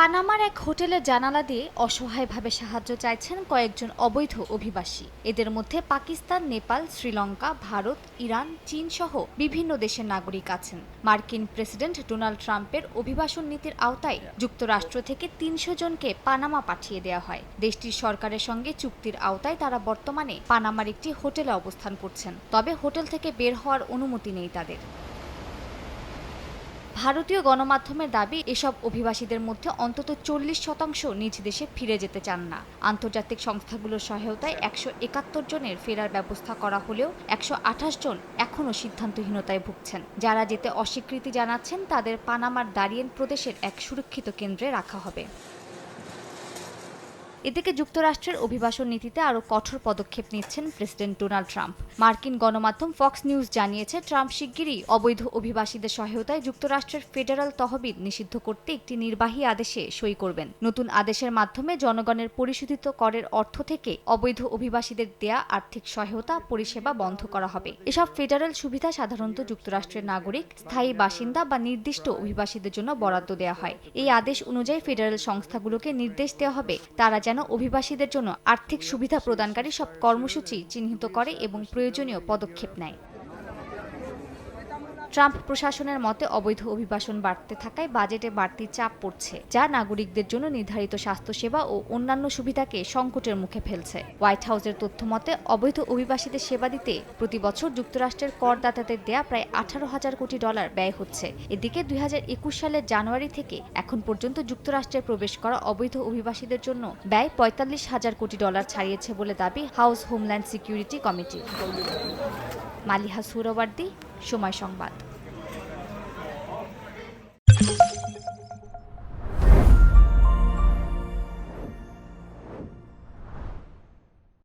পানামার এক হোটেলের জানালা দিয়ে অসহায়ভাবে সাহায্য চাইছেন কয়েকজন অবৈধ অভিবাসী। এদের মধ্যে পাকিস্তান, নেপাল, শ্রীলঙ্কা, ভারত, ইরান, চীন সহ বিভিন্ন দেশের নাগরিক আছেন। মার্কিন প্রেসিডেন্ট ডোনাল্ড ট্রাম্পের অভিবাসন নীতির আওতায় যুক্তরাষ্ট্র থেকে ৩০০ জনকে পানামা পাঠিয়ে দেওয়া হয়। দেশটির সরকারের সঙ্গে চুক্তির আওতায় তারা বর্তমানে পানামার একটি হোটেলে অবস্থান করছেন, তবে হোটেল থেকে বের হওয়ার অনুমতি নেই তাদের। ভারতীয় গণমাধ্যমের দাবি, এসব অভিবাসীদের মধ্যে অন্তত ৪০% নিজ দেশে ফিরে যেতে চান না। আন্তর্জাতিক সংস্থাগুলোর সহায়তায় ১৭১ জনের ফেরার ব্যবস্থা করা হলেও ১২৮ জন এখনও সিদ্ধান্তহীনতায় ভুগছেন। যারা যেতে অস্বীকৃতি জানাচ্ছেন তাদের পানামার দারিয়েন প্রদেশের এক সুরক্ষিত কেন্দ্রে রাখা হবে। এদিকে যুক্তরাষ্ট্রের অভিবাসন নীতিতে আরও কঠোর পদক্ষেপ নিচ্ছেন প্রেসিডেন্ট ডোনাল্ড ট্রাম্প। মার্কিন গণমাধ্যম ফক্স নিউজ জানিয়েছে, ট্রাম্প শিগগিরই অবৈধ অভিবাসীদের সহায়তায় যুক্তরাষ্ট্রের ফেডারাল তহবিল নিষিদ্ধ করতে একটি নির্বাহী আদেশে সই করবেন। নতুন আদেশের মাধ্যমে জনগণের পরিশোধিত করের অর্থ থেকে অবৈধ অভিবাসীদের দেয়া আর্থিক সহায়তা পরিষেবা বন্ধ করা হবে। এসব ফেডারেল সুবিধা সাধারণত যুক্তরাষ্ট্রের নাগরিক, স্থায়ী বাসিন্দা বা নির্দিষ্ট অভিবাসীদের জন্য বরাদ্দ দেওয়া হয়। এই আদেশ অনুযায়ী ফেডারেল সংস্থাগুলোকে নির্দেশ দেওয়া হবে তারা যেন অভিবাসীদের জন্য আর্থিক সুবিধা প্রদানকারী সব কর্মসূচি চিহ্নিত করে এবং প্রয়োজনীয় পদক্ষেপ নেয়। ট্রাম্প প্রশাসনের মতে, অবৈধ অভিবাসন বাড়তে থাকায় বাজেটে বাড়তি চাপ পড়ছে, যা নাগরিকদের জন্য নির্ধারিত স্বাস্থ্যসেবা ও অন্যান্য সুবিধাকে সংকটের মুখে ফেলছে। হোয়াইট হাউসের তথ্যমতে, অবৈধ অভিবাসীদের সেবা দিতে প্রতি বছর যুক্তরাষ্ট্রের করদাতাদের দেয়া প্রায় $১৮,০০০ কোটি ব্যয় হচ্ছে। এদিকে ২০২১ সালের জানুয়ারি থেকে এখন পর্যন্ত যুক্তরাষ্ট্রে প্রবেশ করা অবৈধ অভিবাসীদের জন্য ব্যয় $৪৫,০০০ কোটি ছাড়িয়েছে বলে দাবি House Homeland Security Committee. Maliha Suhrawardy, Somoy সংবাদ।